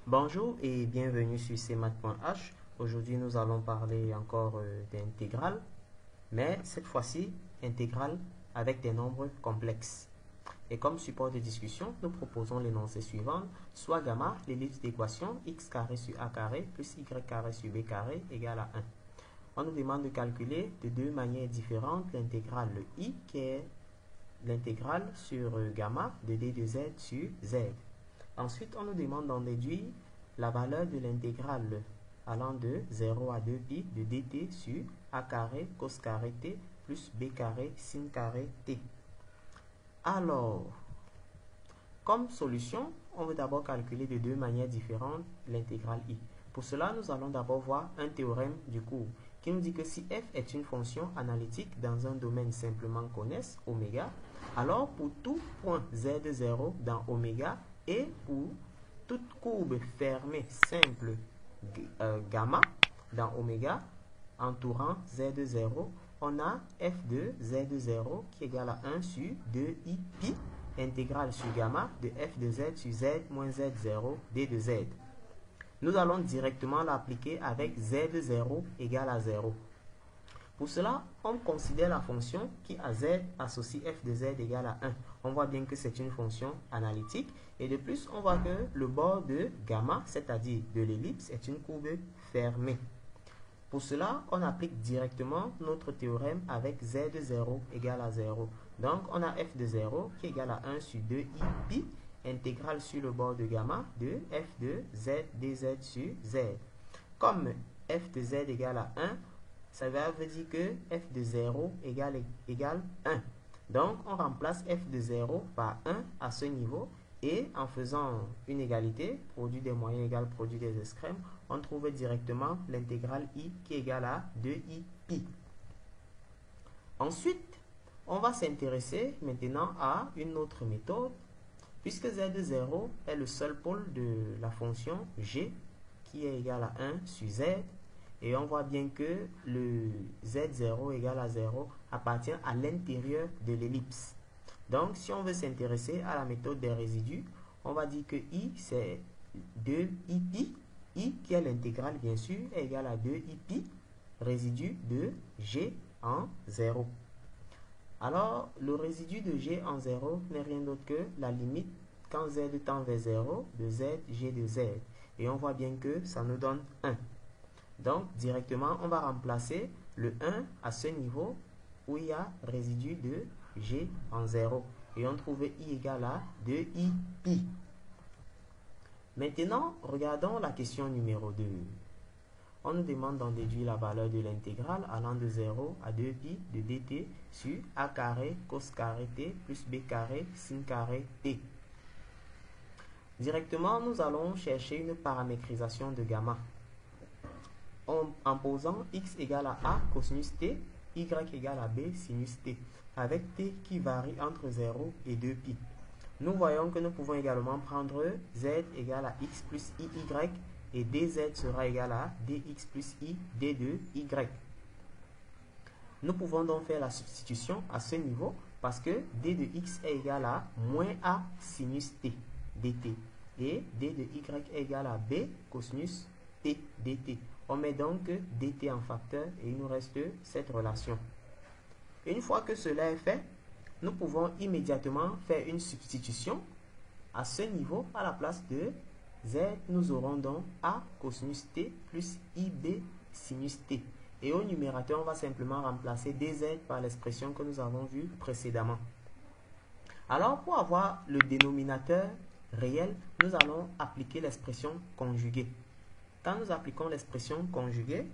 Bonjour et bienvenue sur cmath.h. Aujourd'hui, nous allons parler encore d'intégrales, mais cette fois-ci, intégrales avec des nombres complexes. Et comme support de discussion, nous proposons l'énoncé suivant, soit gamma, l'ellipse d'équation x carré sur a carré plus y carré sur b carré égale à 1. On nous demande de calculer de deux manières différentes l'intégrale i, qui est l'intégrale sur gamma de d de z sur z. Ensuite, on nous demande d'en déduire la valeur de l'intégrale allant de 0 à 2pi de dt sur a carré cos carré t plus b carré sin carré t. Alors, comme solution, on veut d'abord calculer de deux manières différentes l'intégrale i. Pour cela, nous allons d'abord voir un théorème du cours qui nous dit que si f est une fonction analytique dans un domaine simplement connexe, oméga, alors pour tout point z0 dans oméga et pour toute courbe fermée simple gamma dans oméga entourant z0, on a f de z0 qui est égal à 1 sur 2i pi intégrale sur gamma de f de z sur z moins z0 d de z. Nous allons directement l'appliquer avec z0 égale à 0. Pour cela, on considère la fonction qui à z associe f de z égale à 1. On voit bien que c'est une fonction analytique. Et de plus, on voit que le bord de gamma, c'est-à-dire de l'ellipse, est une courbe fermée. Pour cela, on applique directement notre théorème avec z de 0 égale à 0. Donc, on a f de 0 qui est égal à 1 sur 2i pi intégrale sur le bord de gamma de f de z dz sur z. Comme f de z égale à 1, ça veut dire que f de 0 égale 1. Donc, on remplace f de 0 par 1 à ce niveau. Et en faisant une égalité, produit des moyens égale produit des extrêmes, on trouve directement l'intégrale i qui est égale à 2i pi. Ensuite, on va s'intéresser maintenant à une autre méthode, puisque z de 0 est le seul pôle de la fonction g qui est égal à 1 sur z. Et on voit bien que le z0 égale à 0 appartient à l'intérieur de l'ellipse. Donc, si on veut s'intéresser à la méthode des résidus, on va dire que i, c'est 2i pi. I, qui est l'intégrale, bien sûr, est égal à 2i pi, résidu de g en 0. Alors, le résidu de g en 0 n'est rien d'autre que la limite, quand z tend vers 0, de z, g de z. Et on voit bien que ça nous donne 1. Donc, directement, on va remplacer le 1 à ce niveau où il y a résidu de g en 0. Et on trouve i égale à 2i pi. Maintenant, regardons la question numéro 2. On nous demande d'en déduire la valeur de l'intégrale allant de 0 à 2pi de dt sur a carré cos carré t plus b carré sin carré t. Directement, nous allons chercher une paramétrisation de gamma en posant x égale à a cosinus t, y égale à b sinus t, avec t qui varie entre 0 et 2pi. Nous voyons que nous pouvons également prendre z égale à x plus iy et dz sera égal à dx plus i d de y. Nous pouvons donc faire la substitution à ce niveau parce que d de x est égal à moins a sinus t dt et d de y est égal à b cosinus t dt. On met donc dt en facteur et il nous reste cette relation. Une fois que cela est fait, nous pouvons immédiatement faire une substitution à ce niveau. À la place de z, nous aurons donc a cosinus t plus ib sinus t. Et au numérateur, on va simplement remplacer dz par l'expression que nous avons vue précédemment. Alors, pour avoir le dénominateur réel, nous allons appliquer l'expression conjuguée. Quand nous appliquons l'expression conjuguée,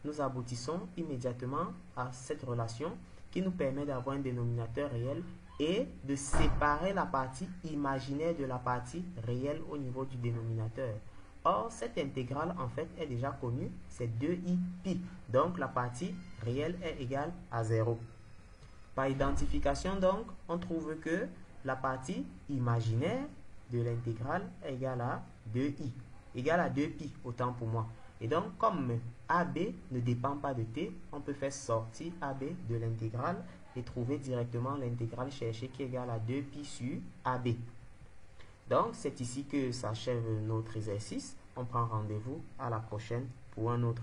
nous aboutissons immédiatement à cette relation qui nous permet d'avoir un dénominateur réel et de séparer la partie imaginaire de la partie réelle au niveau du dénominateur. Or, cette intégrale, en fait, est déjà connue, c'est 2i pi. Donc, la partie réelle est égale à 0. Par identification, donc, on trouve que la partie imaginaire de l'intégrale est égale à 2i, égale à 2pi, autant pour moi. Et donc, comme AB ne dépend pas de t, on peut faire sortir AB de l'intégrale et trouver directement l'intégrale cherchée qui est égale à 2pi sur AB. Donc, c'est ici que s'achève notre exercice. On prend rendez-vous à la prochaine pour un autre